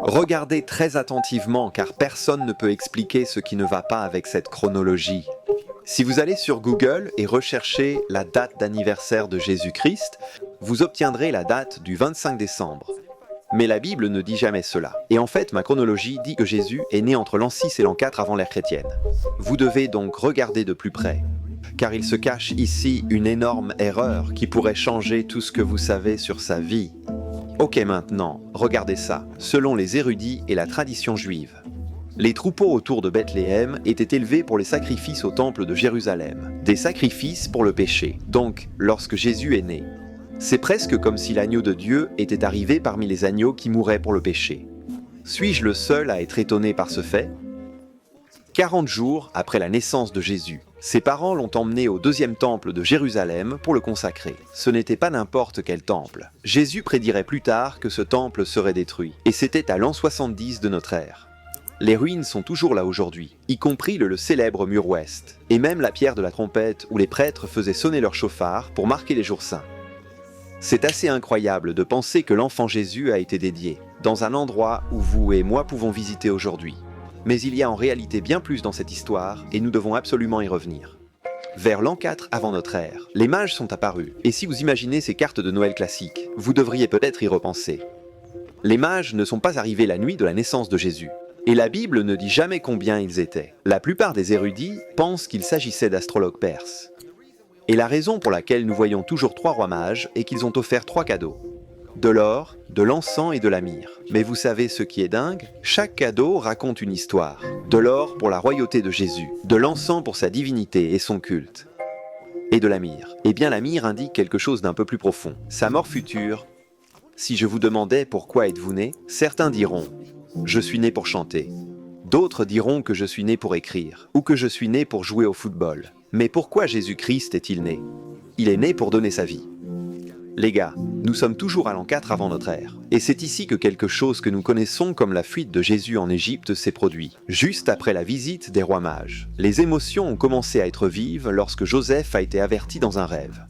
Regardez très attentivement car personne ne peut expliquer ce qui ne va pas avec cette chronologie. Si vous allez sur Google et recherchez la date d'anniversaire de Jésus-Christ, vous obtiendrez la date du 25 décembre. Mais la Bible ne dit jamais cela. Et en fait, ma chronologie dit que Jésus est né entre l'an 6 et l'an 4 avant l'ère chrétienne. Vous devez donc regarder de plus près, car il se cache ici une énorme erreur qui pourrait changer tout ce que vous savez sur sa vie. Ok, maintenant, regardez ça, selon les érudits et la tradition juive. Les troupeaux autour de Bethléem étaient élevés pour les sacrifices au temple de Jérusalem, des sacrifices pour le péché, donc lorsque Jésus est né. C'est presque comme si l'agneau de Dieu était arrivé parmi les agneaux qui mouraient pour le péché. Suis-je le seul à être étonné par ce fait ? 40 jours après la naissance de Jésus, ses parents l'ont emmené au deuxième temple de Jérusalem pour le consacrer. Ce n'était pas n'importe quel temple. Jésus prédirait plus tard que ce temple serait détruit, et c'était à l'an 70 de notre ère. Les ruines sont toujours là aujourd'hui, y compris le célèbre mur ouest, et même la pierre de la trompette où les prêtres faisaient sonner leur chauffard pour marquer les jours saints. C'est assez incroyable de penser que l'enfant Jésus a été dédié, dans un endroit où vous et moi pouvons visiter aujourd'hui. Mais il y a en réalité bien plus dans cette histoire, et nous devons absolument y revenir. Vers l'an 4 avant notre ère, les mages sont apparus, et si vous imaginez ces cartes de Noël classiques, vous devriez peut-être y repenser. Les mages ne sont pas arrivés la nuit de la naissance de Jésus, et la Bible ne dit jamais combien ils étaient. La plupart des érudits pensent qu'il s'agissait d'astrologues perses. Et la raison pour laquelle nous voyons toujours 3 rois mages est qu'ils ont offert 3 cadeaux. De l'or, de l'encens et de la myrrhe. Mais vous savez ce qui est dingue ? Chaque cadeau raconte une histoire. De l'or pour la royauté de Jésus, de l'encens pour sa divinité et son culte. Et de la myrrhe. Eh bien la myrrhe indique quelque chose d'un peu plus profond. Sa mort future. Si je vous demandais pourquoi êtes-vous né, certains diront « Je suis né pour chanter ». D'autres diront que je suis né pour écrire, ou que je suis né pour jouer au football. Mais pourquoi Jésus-Christ est-il né ? Il est né pour donner sa vie. Les gars, nous sommes toujours à l'an 4 avant notre ère. Et c'est ici que quelque chose que nous connaissons comme la fuite de Jésus en Égypte s'est produit, juste après la visite des rois mages. Les émotions ont commencé à être vives lorsque Joseph a été averti dans un rêve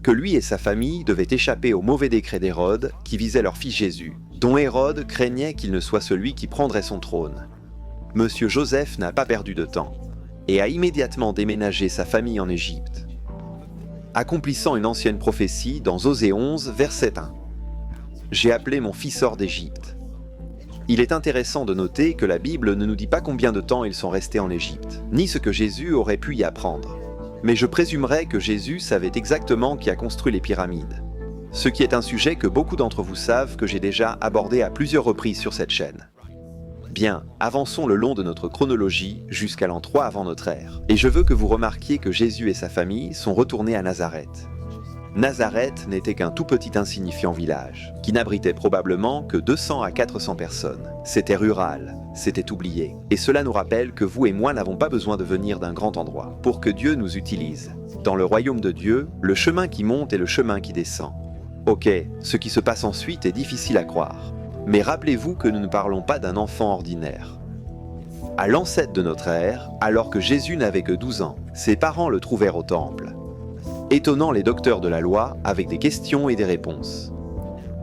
que lui et sa famille devaient échapper au mauvais décret d'Hérode qui visait leur fils Jésus, dont Hérode craignait qu'il ne soit celui qui prendrait son trône. Monsieur Joseph n'a pas perdu de temps et a immédiatement déménagé sa famille en Égypte, accomplissant une ancienne prophétie dans Osée 11, verset 1. « J'ai appelé mon fils hors d'Égypte ». Il est intéressant de noter que la Bible ne nous dit pas combien de temps ils sont restés en Égypte, ni ce que Jésus aurait pu y apprendre. Mais je présumerais que Jésus savait exactement qui a construit les pyramides. Ce qui est un sujet que beaucoup d'entre vous savent que j'ai déjà abordé à plusieurs reprises sur cette chaîne. Bien, avançons le long de notre chronologie jusqu'à l'an 3 avant notre ère. Et je veux que vous remarquiez que Jésus et sa famille sont retournés à Nazareth. Nazareth n'était qu'un tout petit insignifiant village, qui n'abritait probablement que 200 à 400 personnes. C'était rural, c'était oublié. Et cela nous rappelle que vous et moi n'avons pas besoin de venir d'un grand endroit pour que Dieu nous utilise. Dans le royaume de Dieu, le chemin qui monte est le chemin qui descend. Ok, ce qui se passe ensuite est difficile à croire. Mais rappelez-vous que nous ne parlons pas d'un enfant ordinaire. À l'an 7 de notre ère, alors que Jésus n'avait que 12 ans, ses parents le trouvèrent au temple, étonnant les docteurs de la loi avec des questions et des réponses.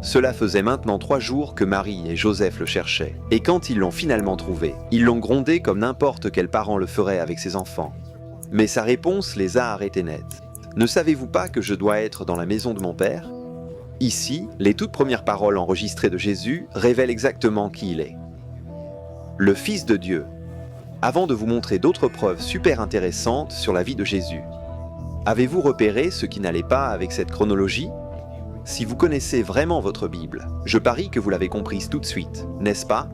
Cela faisait maintenant 3 jours que Marie et Joseph le cherchaient, et quand ils l'ont finalement trouvé, ils l'ont grondé comme n'importe quel parent le ferait avec ses enfants. Mais sa réponse les a arrêtés net. « Ne savez-vous pas que je dois être dans la maison de mon père ?» Ici, les toutes premières paroles enregistrées de Jésus révèlent exactement qui il est. Le Fils de Dieu. Avant de vous montrer d'autres preuves super intéressantes sur la vie de Jésus, avez-vous repéré ce qui n'allait pas avec cette chronologie ? Si vous connaissez vraiment votre Bible, je parie que vous l'avez comprise tout de suite, n'est-ce pas ?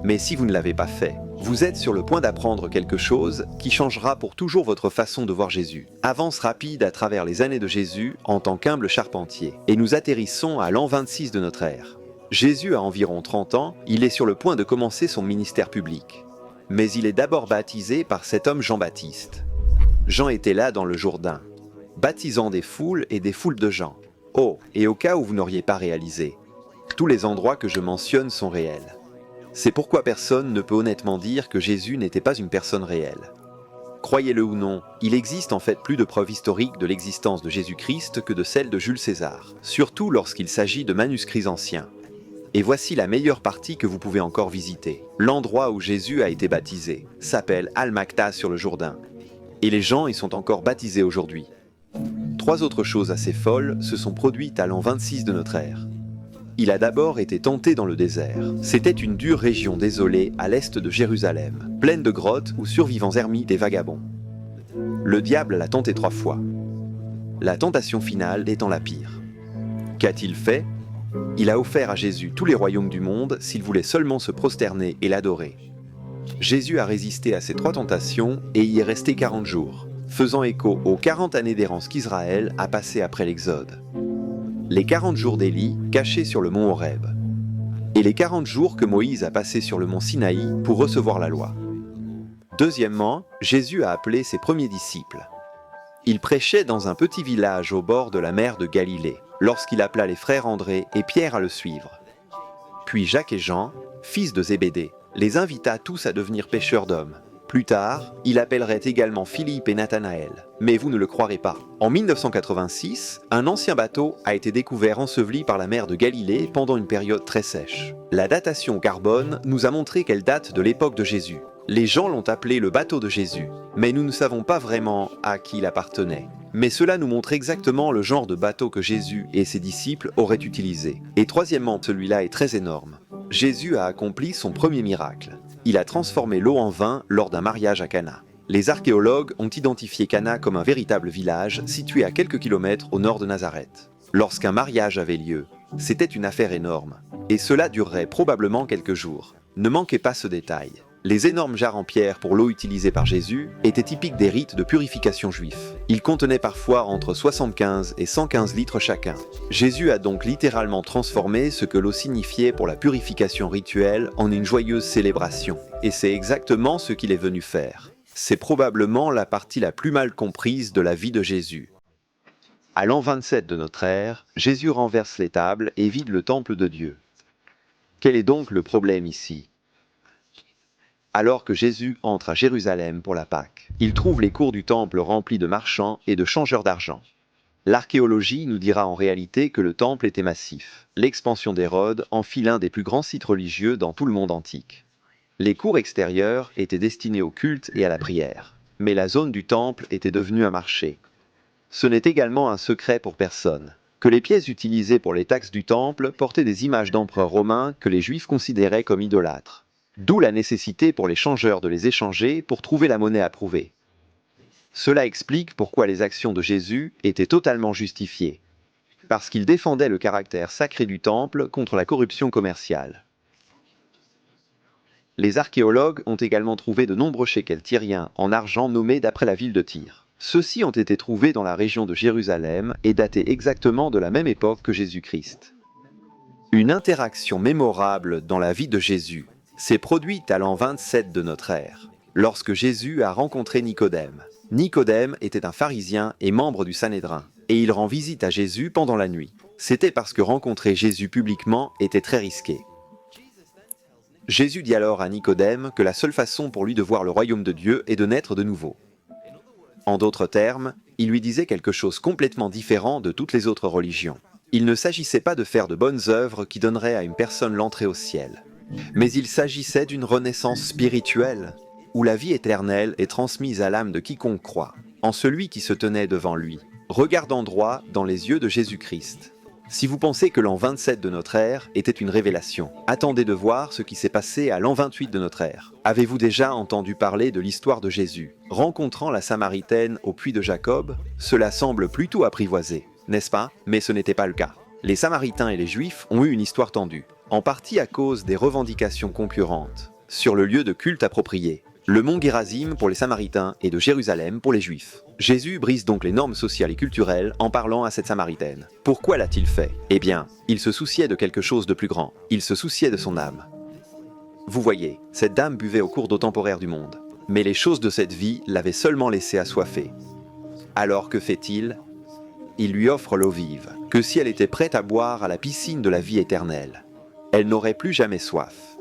Mais si vous ne l'avez pas fait, vous êtes sur le point d'apprendre quelque chose qui changera pour toujours votre façon de voir Jésus. Avance rapide à travers les années de Jésus en tant qu'humble charpentier, et nous atterrissons à l'an 26 de notre ère. Jésus a environ 30 ans, il est sur le point de commencer son ministère public. Mais il est d'abord baptisé par cet homme Jean-Baptiste. Jean était là dans le Jourdain, baptisant des foules et des foules de gens. Oh, et au cas où vous n'auriez pas réalisé, tous les endroits que je mentionne sont réels. C'est pourquoi personne ne peut honnêtement dire que Jésus n'était pas une personne réelle. Croyez-le ou non, il existe en fait plus de preuves historiques de l'existence de Jésus-Christ que de celles de Jules César, surtout lorsqu'il s'agit de manuscrits anciens. Et voici la meilleure partie que vous pouvez encore visiter. L'endroit où Jésus a été baptisé s'appelle Al-Makta sur le Jourdain. Et les gens y sont encore baptisés aujourd'hui. 3 autres choses assez folles se sont produites à l'an 26 de notre ère. Il a d'abord été tenté dans le désert. C'était une dure région désolée à l'est de Jérusalem, pleine de grottes où survivants ermites et vagabonds. Le diable l'a tenté 3 fois. La tentation finale étant la pire. Qu'a-t-il fait ? Il a offert à Jésus tous les royaumes du monde s'il voulait seulement se prosterner et l'adorer. Jésus a résisté à ces 3 tentations et y est resté 40 jours, faisant écho aux 40 années d'errance qu'Israël a passées après l'Exode. Les 40 jours d'Élie cachés sur le mont Horeb. Et les 40 jours que Moïse a passés sur le mont Sinaï pour recevoir la loi. Deuxièmement, Jésus a appelé ses premiers disciples. Il prêchait dans un petit village au bord de la mer de Galilée, lorsqu'il appela les frères André et Pierre à le suivre. Puis Jacques et Jean, fils de Zébédée, les invita tous à devenir pêcheurs d'hommes. Plus tard, il appellerait également Philippe et Nathanaël, mais vous ne le croirez pas. En 1986, un ancien bateau a été découvert enseveli par la mer de Galilée pendant une période très sèche. La datation au carbone nous a montré qu'elle date de l'époque de Jésus. Les gens l'ont appelé le bateau de Jésus, mais nous ne savons pas vraiment à qui il appartenait. Mais cela nous montre exactement le genre de bateau que Jésus et ses disciples auraient utilisé. Et troisièmement, celui-là est très énorme. Jésus a accompli son premier miracle. Il a transformé l'eau en vin lors d'un mariage à Cana. Les archéologues ont identifié Cana comme un véritable village situé à quelques kilomètres au nord de Nazareth. Lorsqu'un mariage avait lieu, c'était une affaire énorme. Et cela durerait probablement quelques jours. Ne manquez pas ce détail. Les énormes jarres en pierre pour l'eau utilisée par Jésus étaient typiques des rites de purification juifs. Ils contenaient parfois entre 75 et 115 litres chacun. Jésus a donc littéralement transformé ce que l'eau signifiait pour la purification rituelle en une joyeuse célébration. Et c'est exactement ce qu'il est venu faire. C'est probablement la partie la plus mal comprise de la vie de Jésus. À l'an 27 de notre ère, Jésus renverse les tables et vide le temple de Dieu. Quel est donc le problème ici ? Alors que Jésus entre à Jérusalem pour la Pâque, il trouve les cours du temple remplis de marchands et de changeurs d'argent. L'archéologie nous dira en réalité que le temple était massif. L'expansion d'Hérode en fit l'un des plus grands sites religieux dans tout le monde antique. Les cours extérieurs étaient destinés au culte et à la prière, mais la zone du temple était devenue un marché. Ce n'est également un secret pour personne, que les pièces utilisées pour les taxes du temple portaient des images d'empereurs romains que les Juifs considéraient comme idolâtres. D'où la nécessité pour les changeurs de les échanger pour trouver la monnaie approuvée. Cela explique pourquoi les actions de Jésus étaient totalement justifiées, parce qu'il défendait le caractère sacré du temple contre la corruption commerciale. Les archéologues ont également trouvé de nombreux shekels tyriens en argent nommés d'après la ville de Tyr. Ceux-ci ont été trouvés dans la région de Jérusalem et datés exactement de la même époque que Jésus-Christ. Une interaction mémorable dans la vie de Jésus s'est produite à l'an 27 de notre ère, lorsque Jésus a rencontré Nicodème. Nicodème était un pharisien et membre du Sanhédrin, et il rend visite à Jésus pendant la nuit. C'était parce que rencontrer Jésus publiquement était très risqué. Jésus dit alors à Nicodème que la seule façon pour lui de voir le royaume de Dieu est de naître de nouveau. En d'autres termes, il lui disait quelque chose complètement différent de toutes les autres religions. Il ne s'agissait pas de faire de bonnes œuvres qui donneraient à une personne l'entrée au ciel. Mais il s'agissait d'une renaissance spirituelle, où la vie éternelle est transmise à l'âme de quiconque croit, en celui qui se tenait devant lui, regardant droit dans les yeux de Jésus-Christ. Si vous pensez que l'an 27 de notre ère était une révélation, attendez de voir ce qui s'est passé à l'an 28 de notre ère. Avez-vous déjà entendu parler de l'histoire de Jésus rencontrant la Samaritaine au puits de Jacob? Cela semble plutôt apprivoisé, n'est-ce pas? Mais ce n'était pas le cas. Les Samaritains et les Juifs ont eu une histoire tendue, en partie à cause des revendications concurrentes sur le lieu de culte approprié, le mont Gérazim pour les Samaritains et de Jérusalem pour les Juifs. Jésus brise donc les normes sociales et culturelles en parlant à cette Samaritaine. Pourquoi l'a-t-il fait? Eh bien, il se souciait de quelque chose de plus grand. Il se souciait de son âme. Vous voyez, cette dame buvait au cours d'eau temporaire du monde, mais les choses de cette vie l'avaient seulement laissé assoiffée. Alors que fait-il? Il lui offre l'eau vive, que si elle était prête à boire à la piscine de la vie éternelle, elle n'aurait plus jamais soif.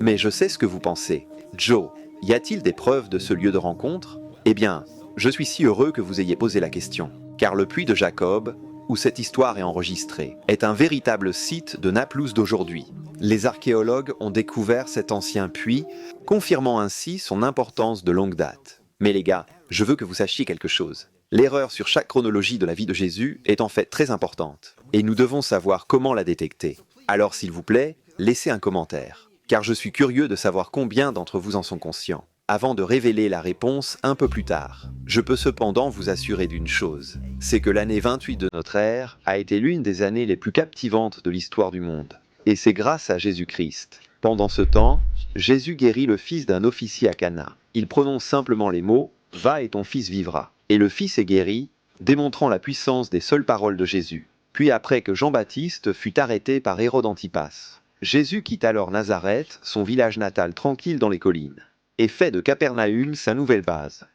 Mais je sais ce que vous pensez. Joe, y a-t-il des preuves de ce lieu de rencontre? Eh bien, je suis si heureux que vous ayez posé la question, car le puits de Jacob où cette histoire est enregistrée, est un véritable site de Naplouse d'aujourd'hui. Les archéologues ont découvert cet ancien puits, confirmant ainsi son importance de longue date. Mais les gars, je veux que vous sachiez quelque chose. L'erreur sur chaque chronologie de la vie de Jésus est en fait très importante, et nous devons savoir comment la détecter. Alors s'il vous plaît, laissez un commentaire, car je suis curieux de savoir combien d'entre vous en sont conscients, avant de révéler la réponse un peu plus tard. Je peux cependant vous assurer d'une chose, c'est que l'année 28 de notre ère a été l'une des années les plus captivantes de l'histoire du monde. Et c'est grâce à Jésus-Christ. Pendant ce temps, Jésus guérit le fils d'un officier à Cana. Il prononce simplement les mots « Va et ton fils vivra ». Et le fils est guéri, démontrant la puissance des seules paroles de Jésus. Puis après que Jean-Baptiste fut arrêté par Hérode Antipas, Jésus quitte alors Nazareth, son village natal tranquille dans les collines, et fait de Capernaüm sa nouvelle base.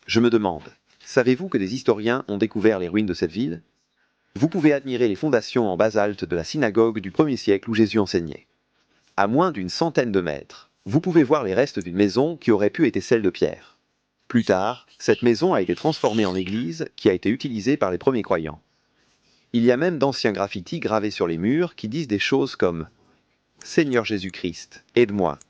Je me demande, savez-vous que des historiens ont découvert les ruines de cette ville ? Vous pouvez admirer les fondations en basalte de la synagogue du 1er siècle où Jésus enseignait. À moins d'une centaine de mètres, vous pouvez voir les restes d'une maison qui aurait pu être celle de Pierre. Plus tard, cette maison a été transformée en église qui a été utilisée par les premiers croyants. Il y a même d'anciens graffitis gravés sur les murs qui disent des choses comme « Seigneur Jésus-Christ, aide-moi ».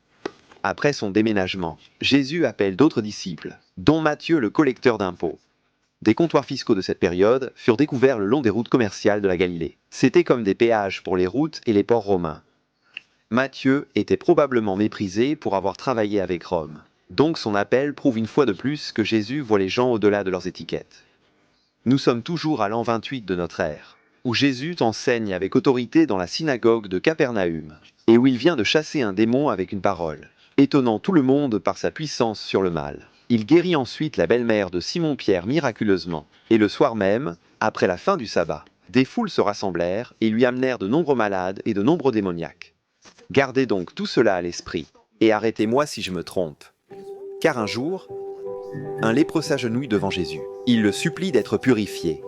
Après son déménagement, Jésus appelle d'autres disciples, dont Matthieu le collecteur d'impôts. Des comptoirs fiscaux de cette période furent découverts le long des routes commerciales de la Galilée. C'était comme des péages pour les routes et les ports romains. Matthieu était probablement méprisé pour avoir travaillé avec Rome. Donc son appel prouve une fois de plus que Jésus voit les gens au-delà de leurs étiquettes. Nous sommes toujours à l'an 28 de notre ère, où Jésus enseigne avec autorité dans la synagogue de Capernaüm, et où il vient de chasser un démon avec une parole, étonnant tout le monde par sa puissance sur le mal. Il guérit ensuite la belle-mère de Simon-Pierre miraculeusement, et le soir même, après la fin du sabbat, des foules se rassemblèrent et lui amenèrent de nombreux malades et de nombreux démoniaques. Gardez donc tout cela à l'esprit, et arrêtez-moi si je me trompe. Car un jour, un lépreux s'agenouille devant Jésus. Il le supplie d'être purifié.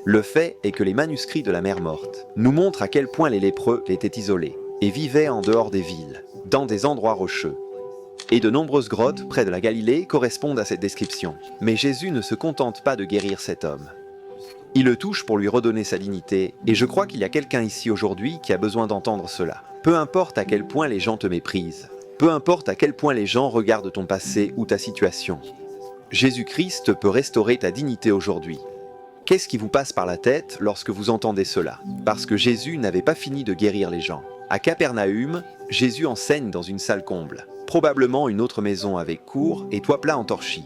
Le fait est que les manuscrits de la mer morte nous montrent à quel point les lépreux étaient isolés et vivaient en dehors des villes, dans des endroits rocheux. Et de nombreuses grottes près de la Galilée correspondent à cette description. Mais Jésus ne se contente pas de guérir cet homme. Il le touche pour lui redonner sa dignité, et je crois qu'il y a quelqu'un ici aujourd'hui qui a besoin d'entendre cela. Peu importe à quel point les gens te méprisent, peu importe à quel point les gens regardent ton passé ou ta situation, Jésus-Christ peut restaurer ta dignité aujourd'hui. Qu'est-ce qui vous passe par la tête lorsque vous entendez cela? Parce que Jésus n'avait pas fini de guérir les gens. À Capernaüm, Jésus enseigne dans une salle comble, probablement une autre maison avec cour et toit plat en torchis.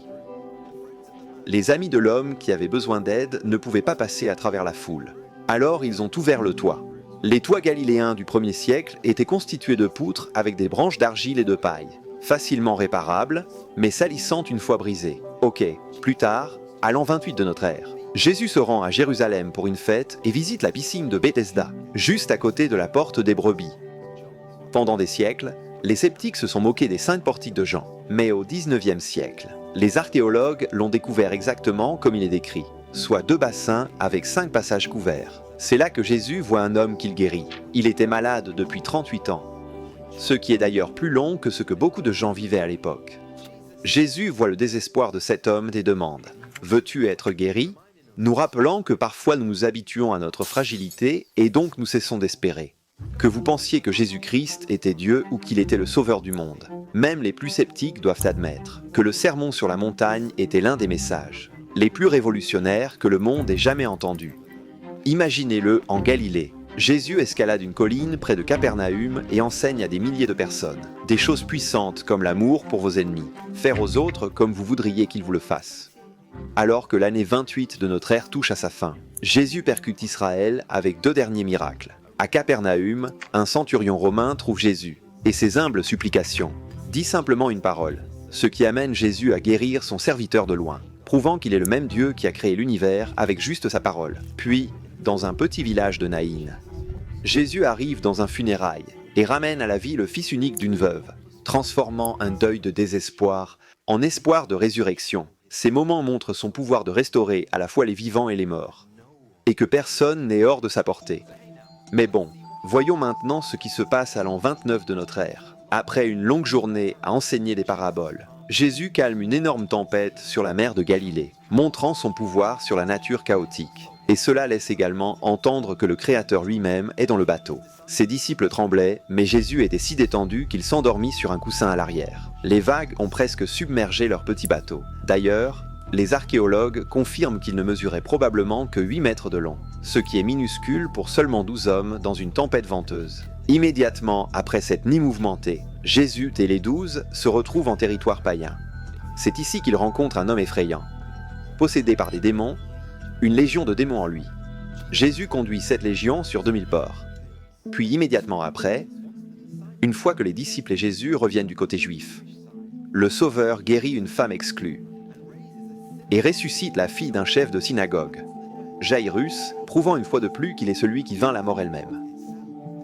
Les amis de l'homme qui avait besoin d'aide ne pouvaient pas passer à travers la foule. Alors ils ont ouvert le toit. Les toits galiléens du 1er siècle étaient constitués de poutres avec des branches d'argile et de paille, facilement réparables, mais salissantes une fois brisées. Ok, plus tard, à l'an 28 de notre ère, Jésus se rend à Jérusalem pour une fête et visite la piscine de Bethesda, juste à côté de la porte des brebis. Pendant des siècles, les sceptiques se sont moqués des 5 portiques de Jean, mais au 19e siècle, les archéologues l'ont découvert exactement comme il est décrit, soit 2 bassins avec 5 passages couverts. C'est là que Jésus voit un homme qu'il guérit. Il était malade depuis 38 ans, ce qui est d'ailleurs plus long que ce que beaucoup de gens vivaient à l'époque. Jésus voit le désespoir de cet homme et demande « Veux-tu être guéri ?» nous rappelant que parfois nous nous habituons à notre fragilité et donc nous cessons d'espérer. Que vous pensiez que Jésus-Christ était Dieu ou qu'il était le sauveur du monde, même les plus sceptiques doivent admettre que le sermon sur la montagne était l'un des messages les plus révolutionnaires que le monde ait jamais entendus. Imaginez-le en Galilée. Jésus escalade une colline près de Capernaüm et enseigne à des milliers de personnes. Des choses puissantes comme l'amour pour vos ennemis, faire aux autres comme vous voudriez qu'ils vous le fassent. Alors que l'année 28 de notre ère touche à sa fin, Jésus percute Israël avec 2 derniers miracles. À Capernaüm, un centurion romain trouve Jésus, et ses humbles supplications. Dit simplement une parole, ce qui amène Jésus à guérir son serviteur de loin, prouvant qu'il est le même Dieu qui a créé l'univers avec juste sa parole. Puis, dans un petit village de Naïn, Jésus arrive dans un funérail et ramène à la vie le fils unique d'une veuve, transformant un deuil de désespoir en espoir de résurrection. Ces moments montrent son pouvoir de restaurer à la fois les vivants et les morts, et que personne n'est hors de sa portée. Mais bon, voyons maintenant ce qui se passe à l'an 29 de notre ère. Après une longue journée à enseigner des paraboles, Jésus calme une énorme tempête sur la mer de Galilée, montrant son pouvoir sur la nature chaotique. Et cela laisse également entendre que le Créateur lui-même est dans le bateau. Ses disciples tremblaient, mais Jésus était si détendu qu'il s'endormit sur un coussin à l'arrière. Les vagues ont presque submergé leur petit bateau. D'ailleurs, les archéologues confirment qu'il ne mesurait probablement que 8 mètres de long, ce qui est minuscule pour seulement 12 hommes dans une tempête venteuse. Immédiatement après cette nuit mouvementée, Jésus et les 12 se retrouvent en territoire païen. C'est ici qu'ils rencontrent un homme effrayant. Possédé par des démons, une légion de démons en lui. Jésus conduit cette légion sur 2000 porcs. Puis immédiatement après, une fois que les disciples et Jésus reviennent du côté juif, le Sauveur guérit une femme exclue et ressuscite la fille d'un chef de synagogue, Jairus, prouvant une fois de plus qu'il est celui qui vainc la mort elle-même.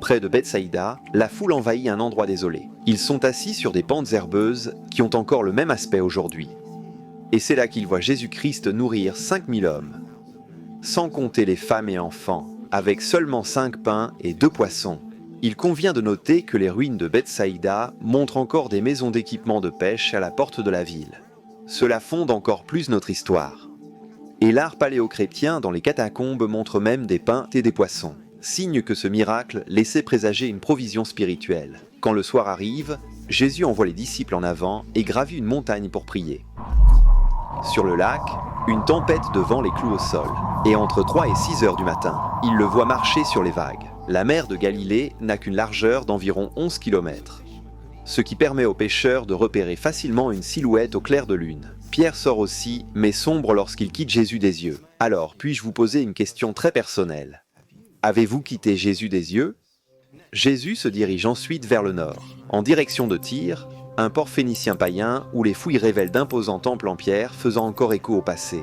Près de Bethsaïda, la foule envahit un endroit désolé. Ils sont assis sur des pentes herbeuses qui ont encore le même aspect aujourd'hui. Et c'est là qu'ils voient Jésus-Christ nourrir 5000 hommes, sans compter les femmes et enfants, avec seulement 5 pains et 2 poissons. Il convient de noter que les ruines de Bethsaïda montrent encore des maisons d'équipement de pêche à la porte de la ville. Cela fonde encore plus notre histoire. Et l'art paléochrétien dans les catacombes montre même des pains et des poissons, signe que ce miracle laissait présager une provision spirituelle. Quand le soir arrive, Jésus envoie les disciples en avant et gravit une montagne pour prier. Sur le lac, une tempête de vent les cloue au sol, et entre 3 et 6 heures du matin, ils le voient marcher sur les vagues. La mer de Galilée n'a qu'une largeur d'environ 11 km, ce qui permet aux pêcheurs de repérer facilement une silhouette au clair de lune. Pierre sort aussi, mais sombre lorsqu'il quitte Jésus des yeux. Alors, puis-je vous poser une question très personnelle? Avez-vous quitté Jésus des yeux? Jésus se dirige ensuite vers le nord, en direction de Tyr, un port phénicien païen où les fouilles révèlent d'imposants temples en pierre faisant encore écho au passé.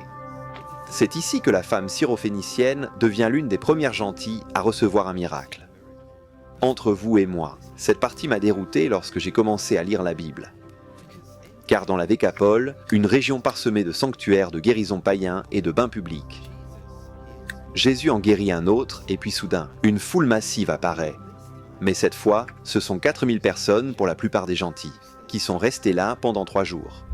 C'est ici que la femme syrophénicienne devient l'une des premières gentilles à recevoir un miracle. Entre vous et moi, cette partie m'a dérouté lorsque j'ai commencé à lire la Bible. Car dans la Décapole, une région parsemée de sanctuaires de guérison païens et de bains publics. Jésus en guérit un autre et puis soudain, une foule massive apparaît. Mais cette fois, ce sont 4000 personnes pour la plupart des gentils, qui sont restés là pendant 3 jours.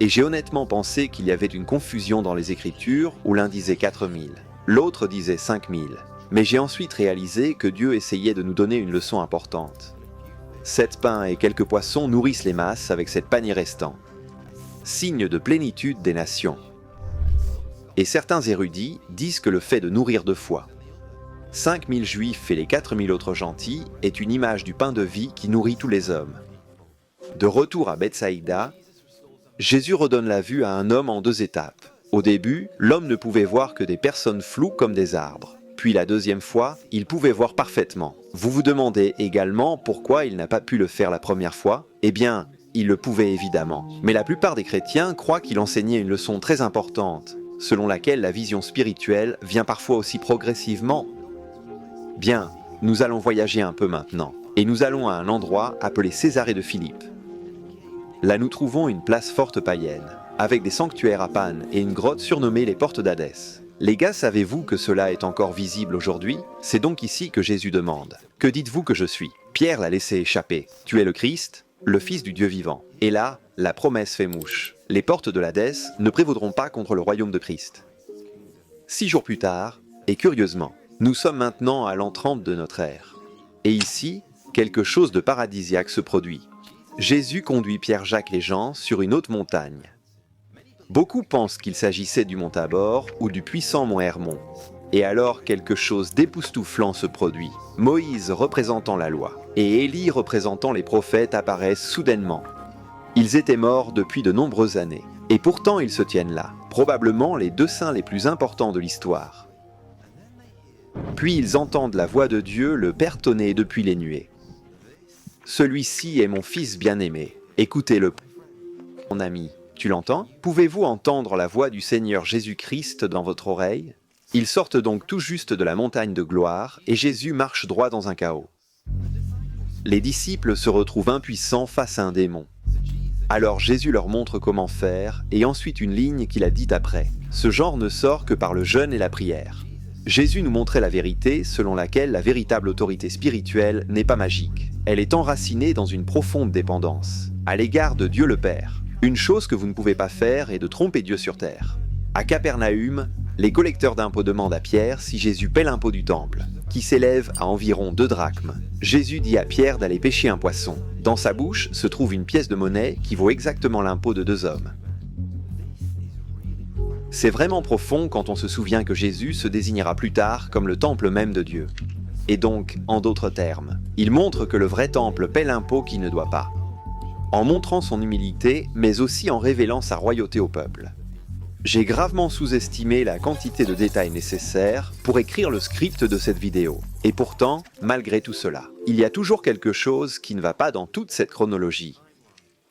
Et j'ai honnêtement pensé qu'il y avait une confusion dans les Écritures où l'un disait 4000, l'autre disait 5000. Mais j'ai ensuite réalisé que Dieu essayait de nous donner une leçon importante. 7 pains et quelques poissons nourrissent les masses avec cette panier restant. Signe de plénitude des nations. Et certains érudits disent que le fait de nourrir 2 fois 5000 juifs et les 4000 autres gentils est une image du pain de vie qui nourrit tous les hommes. De retour à Bethsaïda, Jésus redonne la vue à un homme en 2 étapes. Au début, l'homme ne pouvait voir que des personnes floues comme des arbres. Puis la deuxième fois, il pouvait voir parfaitement. Vous vous demandez également pourquoi il n'a pas pu le faire la première fois? Eh bien, il le pouvait évidemment. Mais la plupart des chrétiens croient qu'il enseignait une leçon très importante, selon laquelle la vision spirituelle vient parfois aussi progressivement. Bien, nous allons voyager un peu maintenant, et nous allons à un endroit appelé Césarée de Philippe. Là nous trouvons une place forte païenne, avec des sanctuaires à Pan et une grotte surnommée les portes d'Hadès. Les gars, savez-vous que cela est encore visible aujourd'hui? C'est donc ici que Jésus demande. Que dites-vous que je suis? Pierre l'a laissé échapper. Tu es le Christ, le Fils du Dieu vivant. Et là, la promesse fait mouche. Les portes de l'Hadès ne prévaudront pas contre le royaume de Christ. 6 jours plus tard, et curieusement, nous sommes maintenant à l'an 30 de notre ère. Et ici, quelque chose de paradisiaque se produit. Jésus conduit Pierre, Jacques et Jean sur une haute montagne. Beaucoup pensent qu'il s'agissait du mont Tabor ou du puissant mont Hermon. Et alors quelque chose d'époustouflant se produit. Moïse représentant la loi et Élie représentant les prophètes apparaissent soudainement. Ils étaient morts depuis de nombreuses années. Et pourtant ils se tiennent là, probablement les 2 saints les plus importants de l'histoire. Puis ils entendent la voix de Dieu le Père tonner depuis les nuées. Celui-ci est mon fils bien-aimé, écoutez-le. Mon ami, tu l'entends? Pouvez-vous entendre la voix du Seigneur Jésus-Christ dans votre oreille? Ils sortent donc tout juste de la montagne de gloire et Jésus marche droit dans un chaos. Les disciples se retrouvent impuissants face à un démon. Alors Jésus leur montre comment faire et ensuite une ligne qu'il a dite après. Ce genre ne sort que par le jeûne et la prière. Jésus nous montrait la vérité selon laquelle la véritable autorité spirituelle n'est pas magique. Elle est enracinée dans une profonde dépendance, à l'égard de Dieu le Père. Une chose que vous ne pouvez pas faire est de tromper Dieu sur terre. À Capernaüm, Les collecteurs d'impôts demandent à Pierre si Jésus paie l'impôt du temple, qui s'élève à environ 2 drachmes. Jésus dit à Pierre d'aller pêcher un poisson. Dans sa bouche se trouve une pièce de monnaie qui vaut exactement l'impôt de 2 hommes. C'est vraiment profond quand on se souvient que Jésus se désignera plus tard comme le temple même de Dieu. Et donc, en d'autres termes, il montre que le vrai temple paie l'impôt qu'il ne doit pas, en montrant son humilité, mais aussi en révélant sa royauté au peuple. J'ai gravement sous-estimé la quantité de détails nécessaires pour écrire le script de cette vidéo. Et pourtant, malgré tout cela, il y a toujours quelque chose qui ne va pas dans toute cette chronologie.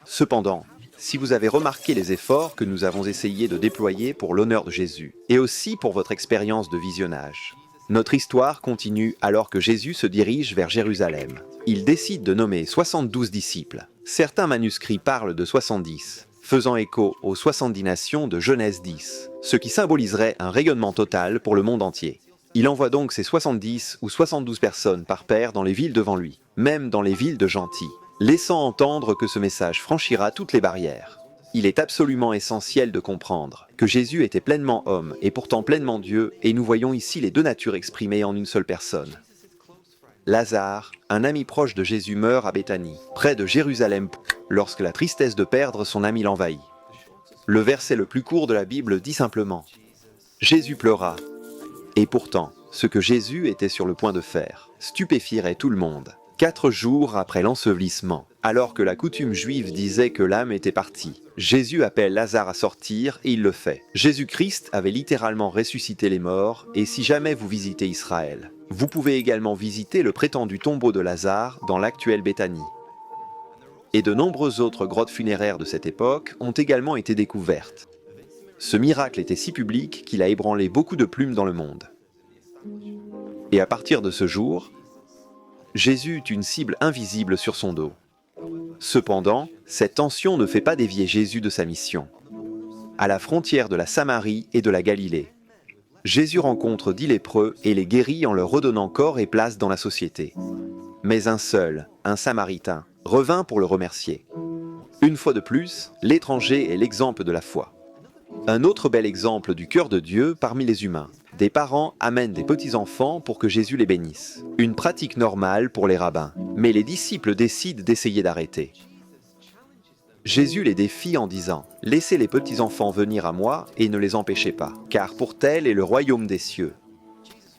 Cependant, si vous avez remarqué les efforts que nous avons essayé de déployer pour l'honneur de Jésus, et aussi pour votre expérience de visionnage, notre histoire continue alors que Jésus se dirige vers Jérusalem. Il décide de nommer 72 disciples. Certains manuscrits parlent de 70, faisant écho aux 70 nations de Genèse 10, ce qui symboliserait un rayonnement total pour le monde entier. Il envoie donc ces 70 ou 72 personnes par paire dans les villes devant lui, même dans les villes de gentils, laissant entendre que ce message franchira toutes les barrières. Il est absolument essentiel de comprendre que Jésus était pleinement homme et pourtant pleinement Dieu, et nous voyons ici les 2 natures exprimées en une seule personne. Lazare, un ami proche de Jésus, meurt à Béthanie, près de Jérusalem, lorsque la tristesse de perdre son ami l'envahit. Le verset le plus court de la Bible dit simplement « Jésus pleura ». Et pourtant, ce que Jésus était sur le point de faire stupéfierait tout le monde. 4 jours après l'ensevelissement, alors que la coutume juive disait que l'âme était partie, Jésus appelle Lazare à sortir et il le fait. Jésus-Christ avait littéralement ressuscité les morts, et si jamais vous visitez Israël, vous pouvez également visiter le prétendu tombeau de Lazare dans l'actuelle Béthanie. Et de nombreuses autres grottes funéraires de cette époque ont également été découvertes. Ce miracle était si public qu'il a ébranlé beaucoup de plumes dans le monde. Et à partir de ce jour, Jésus eut une cible invisible sur son dos. Cependant, cette tension ne fait pas dévier Jésus de sa mission. À la frontière de la Samarie et de la Galilée, Jésus rencontre 10 lépreux et les guérit en leur redonnant corps et place dans la société. Mais un seul, un Samaritain, revint pour le remercier. Une fois de plus, l'étranger est l'exemple de la foi. Un autre bel exemple du cœur de Dieu parmi les humains. Des parents amènent des petits-enfants pour que Jésus les bénisse. Une pratique normale pour les rabbins. Mais les disciples décident d'essayer d'arrêter. Jésus les défie en disant « Laissez les petits-enfants venir à moi et ne les empêchez pas, car pour tel est le royaume des cieux. »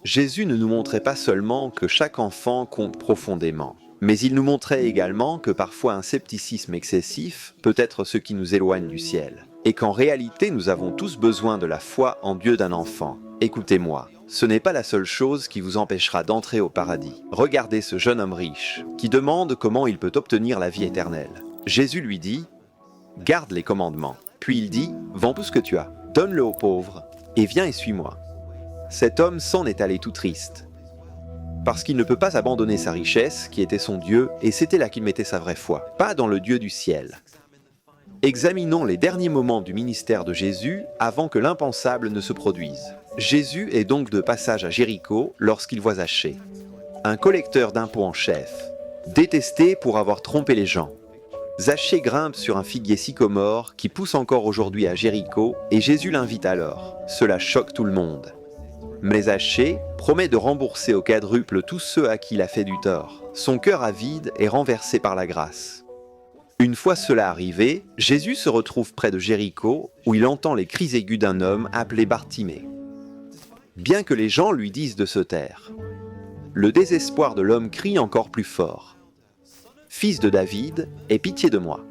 Jésus ne nous montrait pas seulement que chaque enfant compte profondément, mais il nous montrait également que parfois un scepticisme excessif peut être ce qui nous éloigne du ciel, et qu'en réalité nous avons tous besoin de la foi en Dieu d'un enfant. Écoutez-moi, ce n'est pas la seule chose qui vous empêchera d'entrer au paradis. Regardez ce jeune homme riche, qui demande comment il peut obtenir la vie éternelle. Jésus lui dit « Garde les commandements ». Puis il dit « Vends tout ce que tu as, donne-le aux pauvres, et viens et suis-moi ». Cet homme s'en est allé tout triste, parce qu'il ne peut pas abandonner sa richesse, qui était son Dieu, et c'était là qu'il mettait sa vraie foi, pas dans le Dieu du ciel. Examinons les derniers moments du ministère de Jésus avant que l'impensable ne se produise. Jésus est donc de passage à Jéricho lorsqu'il voit Zachée, un collecteur d'impôts en chef, détesté pour avoir trompé les gens. Zachée grimpe sur un figuier sycomore qui pousse encore aujourd'hui à Jéricho et Jésus l'invite alors. Cela choque tout le monde. Mais Zachée promet de rembourser au quadruple tous ceux à qui il a fait du tort. Son cœur avide est renversé par la grâce. Une fois cela arrivé, Jésus se retrouve près de Jéricho où il entend les cris aigus d'un homme appelé Bartimée. Bien que les gens lui disent de se taire, le désespoir de l'homme crie encore plus fort. « Fils de David, aie pitié de moi ».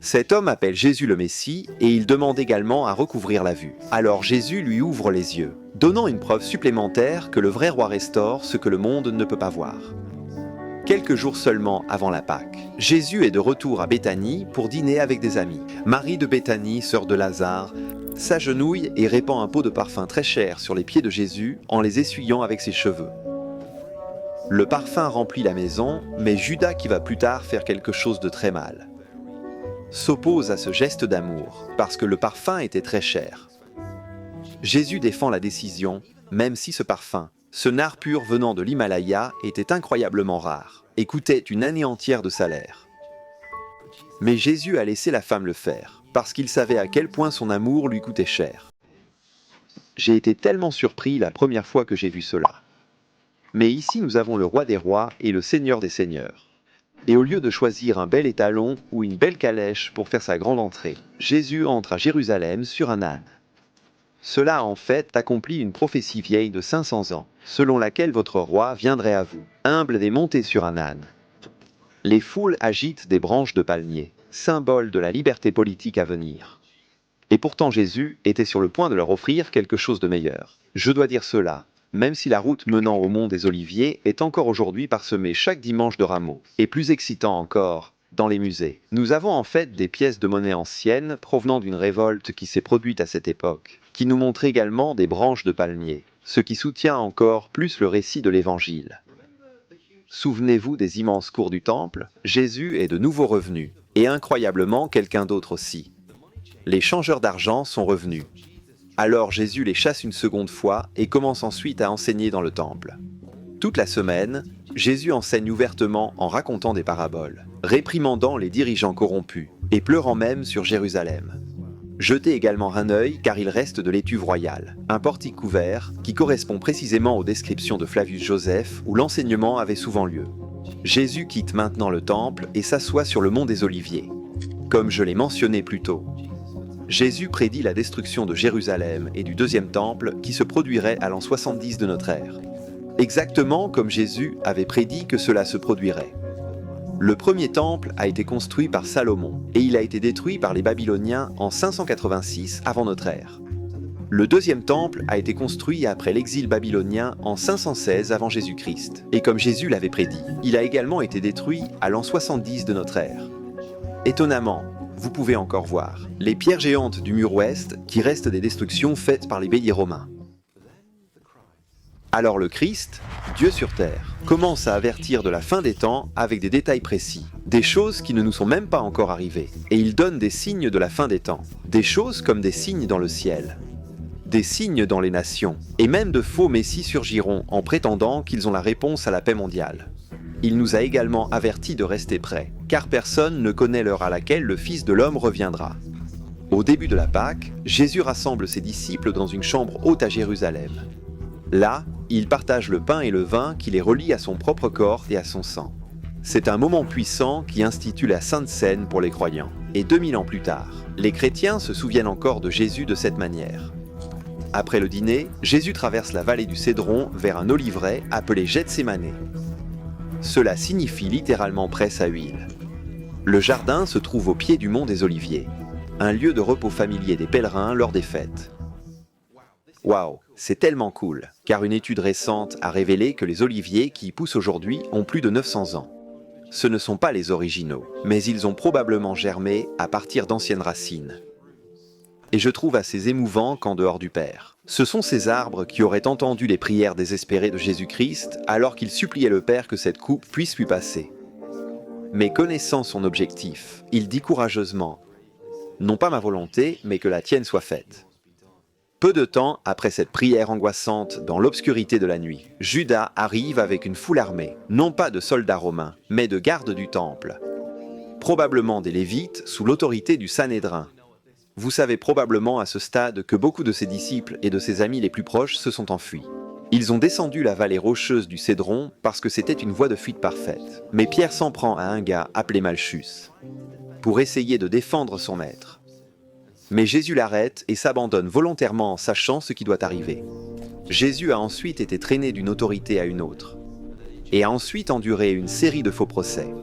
Cet homme appelle Jésus le Messie et il demande également à recouvrir la vue. Alors Jésus lui ouvre les yeux, donnant une preuve supplémentaire que le vrai roi restaure ce que le monde ne peut pas voir. Quelques jours seulement avant la Pâque, Jésus est de retour à Béthanie pour dîner avec des amis. Marie de Béthanie, sœur de Lazare, s'agenouille et répand un pot de parfum très cher sur les pieds de Jésus en les essuyant avec ses cheveux. Le parfum remplit la maison, mais Judas, qui va plus tard faire quelque chose de très mal, s'oppose à ce geste d'amour, parce que le parfum était très cher. Jésus défend la décision, même si ce parfum, ce nard pur venant de l'Himalaya, était incroyablement rare, et coûtait une année entière de salaire. Mais Jésus a laissé la femme le faire, parce qu'il savait à quel point son amour lui coûtait cher. J'ai été tellement surpris la première fois que j'ai vu cela. Mais ici nous avons le roi des rois et le seigneur des seigneurs. Et au lieu de choisir un bel étalon ou une belle calèche pour faire sa grande entrée, Jésus entre à Jérusalem sur un âne. Cela a en fait accompli une prophétie vieille de 500 ans, selon laquelle votre roi viendrait à vous, humble et monté sur un âne. Les foules agitent des branches de palmier, symbole de la liberté politique à venir. Et pourtant Jésus était sur le point de leur offrir quelque chose de meilleur. Je dois dire cela, même si la route menant au mont des Oliviers est encore aujourd'hui parsemée chaque dimanche de rameaux, et plus excitant encore, dans les musées. Nous avons en fait des pièces de monnaie anciennes provenant d'une révolte qui s'est produite à cette époque, qui nous montre également des branches de palmiers, ce qui soutient encore plus le récit de l'Évangile. Souvenez-vous des immenses cours du temple, Jésus est de nouveau revenu, et incroyablement quelqu'un d'autre aussi. Les changeurs d'argent sont revenus. Alors Jésus les chasse une seconde fois et commence ensuite à enseigner dans le temple. Toute la semaine, Jésus enseigne ouvertement en racontant des paraboles, réprimandant les dirigeants corrompus et pleurant même sur Jérusalem. Jetez également un œil car il reste de l'étuve royale, un portique couvert qui correspond précisément aux descriptions de Flavius Joseph où l'enseignement avait souvent lieu. Jésus quitte maintenant le temple et s'assoit sur le mont des Oliviers. Comme je l'ai mentionné plus tôt, Jésus prédit la destruction de Jérusalem et du deuxième temple qui se produirait à l'an 70 de notre ère. Exactement comme Jésus avait prédit que cela se produirait. Le premier temple a été construit par Salomon et il a été détruit par les Babyloniens en 586 avant notre ère. Le deuxième temple a été construit après l'exil babylonien en 516 avant Jésus-Christ. Et comme Jésus l'avait prédit, il a également été détruit à l'an 70 de notre ère. Étonnamment, vous pouvez encore voir les pierres géantes du mur ouest qui restent des destructions faites par les béliers romains. Alors le Christ, Dieu sur terre, commence à avertir de la fin des temps avec des détails précis, des choses qui ne nous sont même pas encore arrivées, et il donne des signes de la fin des temps, des choses comme des signes dans le ciel, des signes dans les nations, et même de faux messies surgiront en prétendant qu'ils ont la réponse à la paix mondiale. Il nous a également avertis de rester prêts, car personne ne connaît l'heure à laquelle le Fils de l'homme reviendra. Au début de la Pâque, Jésus rassemble ses disciples dans une chambre haute à Jérusalem. Là, il partage le pain et le vin qui les relient à son propre corps et à son sang. C'est un moment puissant qui institue la Sainte Seine pour les croyants. Et 2000 ans plus tard, les chrétiens se souviennent encore de Jésus de cette manière. Après le dîner, Jésus traverse la vallée du Cédron vers un oliveraie appelé Gethsémané. Cela signifie littéralement presse à huile. Le jardin se trouve au pied du mont des Oliviers, un lieu de repos familier des pèlerins lors des fêtes. Waouh, c'est tellement cool, car une étude récente a révélé que les oliviers qui y poussent aujourd'hui ont plus de 900 ans. Ce ne sont pas les originaux, mais ils ont probablement germé à partir d'anciennes racines. Et je trouve assez émouvant qu'en dehors du Père, ce sont ces arbres qui auraient entendu les prières désespérées de Jésus-Christ alors qu'il suppliait le Père que cette coupe puisse lui passer. Mais connaissant son objectif, il dit courageusement « Non pas ma volonté, mais que la tienne soit faite ». Peu de temps après cette prière angoissante dans l'obscurité de la nuit, Judas arrive avec une foule armée, non pas de soldats romains, mais de gardes du temple. Probablement des Lévites sous l'autorité du Sanhédrin. Vous savez probablement à ce stade que beaucoup de ses disciples et de ses amis les plus proches se sont enfuis. Ils ont descendu la vallée rocheuse du Cédron parce que c'était une voie de fuite parfaite. Mais Pierre s'en prend à un gars appelé Malchus, pour essayer de défendre son maître. Mais Jésus l'arrête et s'abandonne volontairement en sachant ce qui doit arriver. Jésus a ensuite été traîné d'une autorité à une autre, et a ensuite enduré une série de faux procès.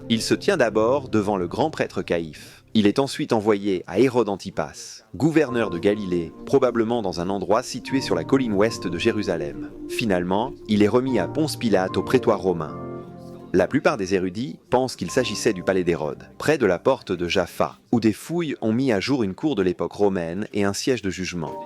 Il se tient d'abord devant le grand prêtre Caïphe. Il est ensuite envoyé à Hérode Antipas, gouverneur de Galilée, probablement dans un endroit situé sur la colline ouest de Jérusalem. Finalement, il est remis à Ponce Pilate au prétoire romain. La plupart des érudits pensent qu'il s'agissait du palais d'Hérode, près de la porte de Jaffa, où des fouilles ont mis à jour une cour de l'époque romaine et un siège de jugement.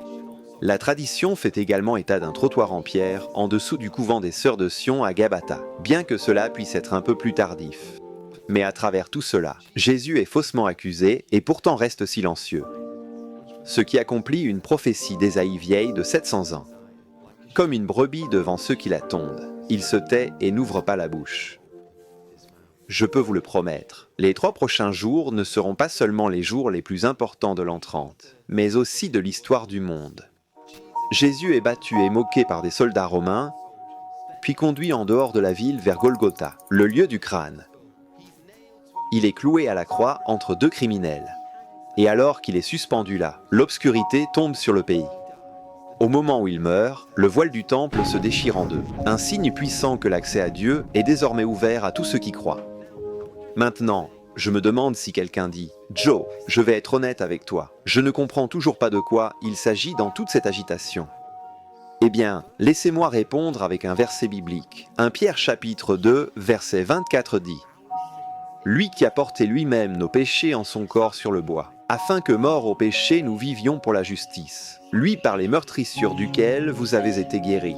La tradition fait également état d'un trottoir en pierre en dessous du couvent des Sœurs de Sion à Gabata, bien que cela puisse être un peu plus tardif. Mais à travers tout cela, Jésus est faussement accusé et pourtant reste silencieux. Ce qui accomplit une prophétie d'Ésaïe vieille de 700 ans. Comme une brebis devant ceux qui la tondent, il se tait et n'ouvre pas la bouche. Je peux vous le promettre, les 3 prochains jours ne seront pas seulement les jours les plus importants de l'an 30, mais aussi de l'histoire du monde. Jésus est battu et moqué par des soldats romains, puis conduit en dehors de la ville vers Golgotha, le lieu du crâne. Il est cloué à la croix entre deux criminels. Et alors qu'il est suspendu là, l'obscurité tombe sur le pays. Au moment où il meurt, le voile du temple se déchire en deux, un signe puissant que l'accès à Dieu est désormais ouvert à tous ceux qui croient. Maintenant, je me demande si quelqu'un dit « Joe, je vais être honnête avec toi, je ne comprends toujours pas de quoi il s'agit dans toute cette agitation. » Eh bien, laissez-moi répondre avec un verset biblique. 1 Pierre chapitre 2, verset 24 dit « Lui qui a porté lui-même nos péchés en son corps sur le bois, afin que morts au péché nous vivions pour la justice, lui par les meurtrissures duquel vous avez été guéris. »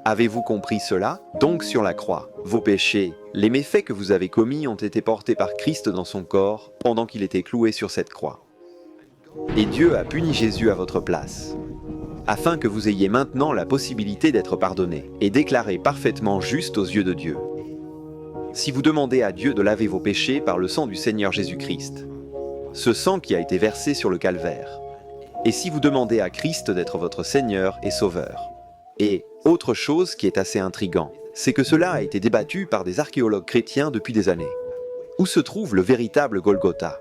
Avez-vous compris cela? Donc sur la croix, vos péchés, les méfaits que vous avez commis ont été portés par Christ dans son corps pendant qu'il était cloué sur cette croix. Et Dieu a puni Jésus à votre place, afin que vous ayez maintenant la possibilité d'être pardonné et déclaré parfaitement juste aux yeux de Dieu. Si vous demandez à Dieu de laver vos péchés par le sang du Seigneur Jésus-Christ, ce sang qui a été versé sur le calvaire, et si vous demandez à Christ d'être votre Seigneur et Sauveur. Et autre chose qui est assez intriguant, c'est que cela a été débattu par des archéologues chrétiens depuis des années. Où se trouve le véritable Golgotha?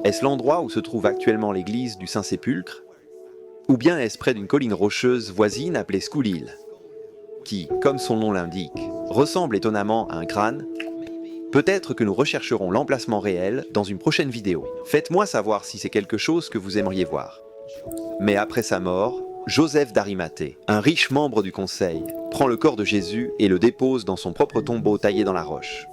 Est-ce l'endroit où se trouve actuellement l'église du Saint-Sépulcre? Ou bien est-ce près d'une colline rocheuse voisine appelée Scoulil, qui, comme son nom l'indique, ressemble étonnamment à un crâne? Peut-être que nous rechercherons l'emplacement réel dans une prochaine vidéo. Faites-moi savoir si c'est quelque chose que vous aimeriez voir. Mais après sa mort, Joseph d'Arimathée, un riche membre du conseil, prend le corps de Jésus et le dépose dans son propre tombeau taillé dans la roche,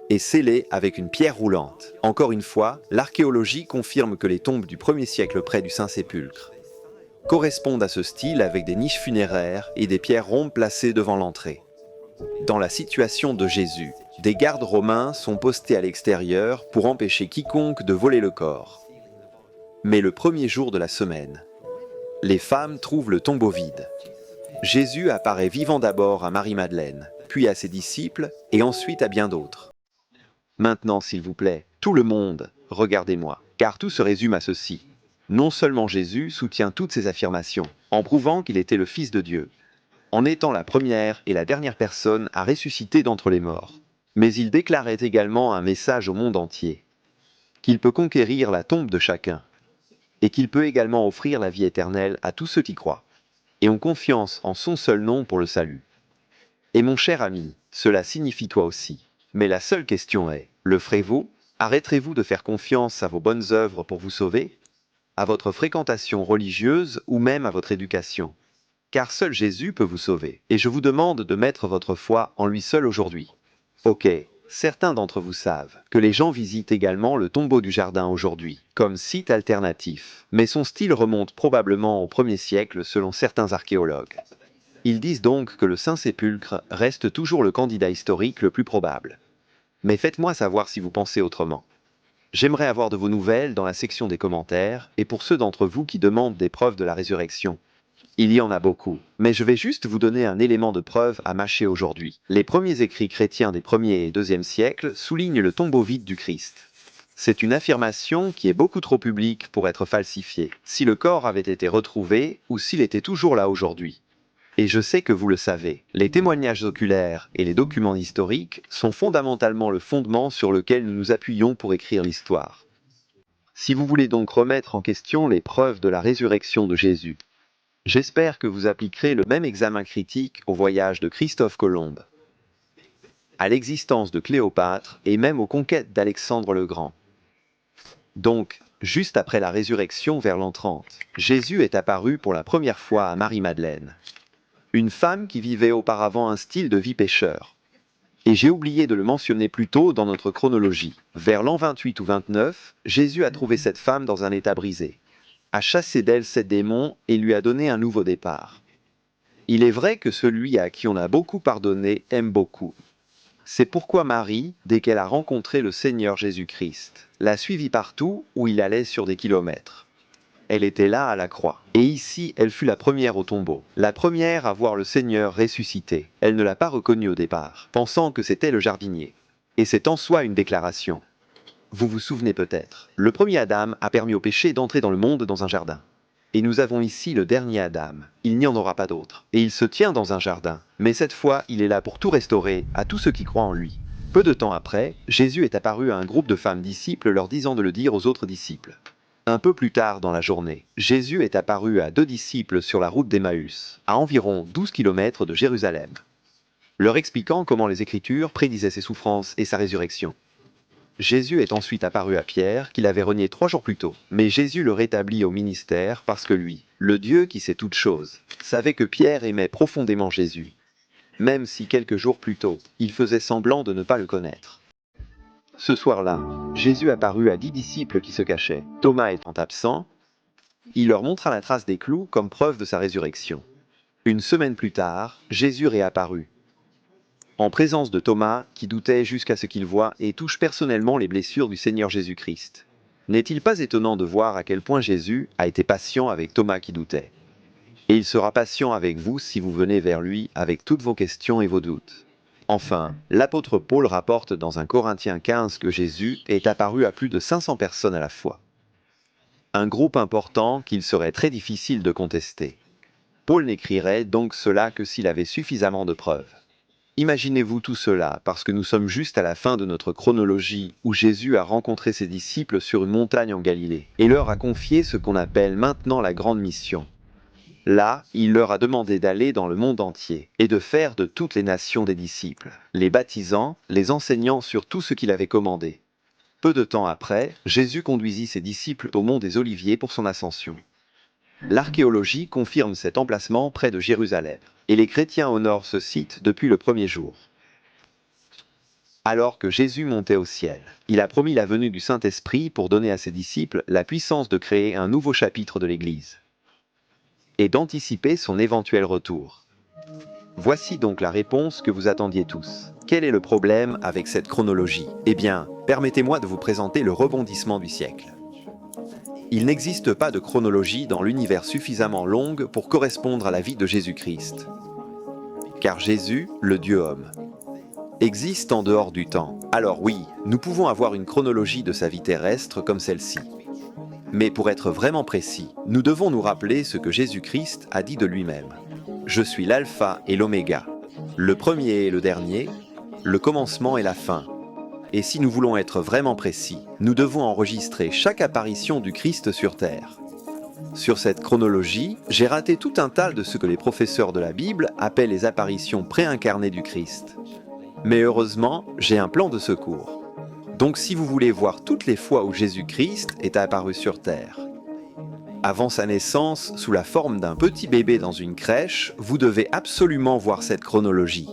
et scellé avec une pierre roulante. Encore une fois, l'archéologie confirme que les tombes du 1er siècle près du Saint-Sépulcre correspondent à ce style avec des niches funéraires et des pierres rondes placées devant l'entrée. Dans la situation de Jésus, des gardes romains sont postés à l'extérieur pour empêcher quiconque de voler le corps. Mais le premier jour de la semaine, les femmes trouvent le tombeau vide. Jésus apparaît vivant d'abord à Marie-Madeleine, puis à ses disciples, et ensuite à bien d'autres. Maintenant, s'il vous plaît, tout le monde, regardez-moi, car tout se résume à ceci. Non seulement Jésus soutient toutes ces affirmations, en prouvant qu'il était le Fils de Dieu, en étant la première et la dernière personne à ressusciter d'entre les morts, mais il déclarait également un message au monde entier, qu'il peut conquérir la tombe de chacun, et qu'il peut également offrir la vie éternelle à tous ceux qui croient, et ont confiance en son seul nom pour le salut. Et mon cher ami, cela signifie toi aussi. Mais la seule question est, le ferez-vous? Arrêterez-vous de faire confiance à vos bonnes œuvres pour vous sauver? À votre fréquentation religieuse ou même à votre éducation? Car seul Jésus peut vous sauver, et je vous demande de mettre votre foi en lui seul aujourd'hui. Ok. Certains d'entre vous savent que les gens visitent également le tombeau du jardin aujourd'hui, comme site alternatif, mais son style remonte probablement au 1er siècle selon certains archéologues. Ils disent donc que le Saint-Sépulcre reste toujours le candidat historique le plus probable. Mais faites-moi savoir si vous pensez autrement. J'aimerais avoir de vos nouvelles dans la section des commentaires, et pour ceux d'entre vous qui demandent des preuves de la résurrection, il y en a beaucoup, mais je vais juste vous donner un élément de preuve à mâcher aujourd'hui. Les premiers écrits chrétiens des 1er et 2e siècles soulignent le tombeau vide du Christ. C'est une affirmation qui est beaucoup trop publique pour être falsifiée, si le corps avait été retrouvé ou s'il était toujours là aujourd'hui. Et je sais que vous le savez, les témoignages oculaires et les documents historiques sont fondamentalement le fondement sur lequel nous nous appuyons pour écrire l'histoire. Si vous voulez donc remettre en question les preuves de la résurrection de Jésus, j'espère que vous appliquerez le même examen critique au voyage de Christophe Colomb, à l'existence de Cléopâtre et même aux conquêtes d'Alexandre le Grand. Donc, juste après la résurrection vers l'an 30, Jésus est apparu pour la première fois à Marie-Madeleine, une femme qui vivait auparavant un style de vie pécheur. Et j'ai oublié de le mentionner plus tôt dans notre chronologie. Vers l'an 28 ou 29, Jésus a trouvé cette femme dans un état brisé, a chassé d'elle 7 démons et lui a donné un nouveau départ. Il est vrai que celui à qui on a beaucoup pardonné aime beaucoup. C'est pourquoi Marie, dès qu'elle a rencontré le Seigneur Jésus-Christ, l'a suivi partout où il allait sur des kilomètres. Elle était là à la croix. Et ici, elle fut la première au tombeau. La première à voir le Seigneur ressuscité. Elle ne l'a pas reconnu au départ, pensant que c'était le jardinier. Et c'est en soi une déclaration. Vous vous souvenez peut-être, le premier Adam a permis au péché d'entrer dans le monde dans un jardin. Et nous avons ici le dernier Adam. Il n'y en aura pas d'autre. Et il se tient dans un jardin. Mais cette fois, il est là pour tout restaurer à tous ceux qui croient en lui. Peu de temps après, Jésus est apparu à un groupe de femmes disciples leur disant de le dire aux autres disciples. Un peu plus tard dans la journée, Jésus est apparu à 2 disciples sur la route d'Emmaüs, à environ 12 kilomètres de Jérusalem, leur expliquant comment les Écritures prédisaient ses souffrances et sa résurrection. Jésus est ensuite apparu à Pierre, qu'il avait renié 3 jours plus tôt. Mais Jésus le rétablit au ministère parce que lui, le Dieu qui sait toutes choses, savait que Pierre aimait profondément Jésus, même si quelques jours plus tôt, il faisait semblant de ne pas le connaître. Ce soir-là, Jésus apparut à 10 disciples qui se cachaient. Thomas étant absent, il leur montra la trace des clous comme preuve de sa résurrection. Une semaine plus tard, Jésus réapparut, en présence de Thomas, qui doutait jusqu'à ce qu'il voie et touche personnellement les blessures du Seigneur Jésus-Christ. N'est-il pas étonnant de voir à quel point Jésus a été patient avec Thomas qui doutait? Et il sera patient avec vous si vous venez vers lui avec toutes vos questions et vos doutes. Enfin, l'apôtre Paul rapporte dans 1 Corinthiens 15 que Jésus est apparu à plus de 500 personnes à la fois. Un groupe important qu'il serait très difficile de contester. Paul n'écrirait donc cela que s'il avait suffisamment de preuves. Imaginez-vous tout cela parce que nous sommes juste à la fin de notre chronologie où Jésus a rencontré ses disciples sur une montagne en Galilée et leur a confié ce qu'on appelle maintenant la grande mission. Là, il leur a demandé d'aller dans le monde entier et de faire de toutes les nations des disciples, les baptisant, les enseignant sur tout ce qu'il avait commandé. Peu de temps après, Jésus conduisit ses disciples au mont des Oliviers pour son ascension. L'archéologie confirme cet emplacement près de Jérusalem, et les chrétiens honorent ce site depuis le premier jour. Alors que Jésus montait au ciel, il a promis la venue du Saint-Esprit pour donner à ses disciples la puissance de créer un nouveau chapitre de l'Église et d'anticiper son éventuel retour. Voici donc la réponse que vous attendiez tous. Quel est le problème avec cette chronologie? Eh bien, permettez-moi de vous présenter le rebondissement du siècle. Il n'existe pas de chronologie dans l'univers suffisamment longue pour correspondre à la vie de Jésus-Christ. Car Jésus, le Dieu-homme, existe en dehors du temps. Alors oui, nous pouvons avoir une chronologie de sa vie terrestre comme celle-ci. Mais pour être vraiment précis, nous devons nous rappeler ce que Jésus-Christ a dit de lui-même. Je suis l'alpha et l'oméga, le premier et le dernier, le commencement et la fin. Et si nous voulons être vraiment précis, nous devons enregistrer chaque apparition du Christ sur terre. Sur cette chronologie, j'ai raté tout un tas de ce que les professeurs de la Bible appellent les apparitions préincarnées du Christ. Mais heureusement, j'ai un plan de secours. Donc si vous voulez voir toutes les fois où Jésus-Christ est apparu sur terre, avant sa naissance, sous la forme d'un petit bébé dans une crèche, vous devez absolument voir cette chronologie.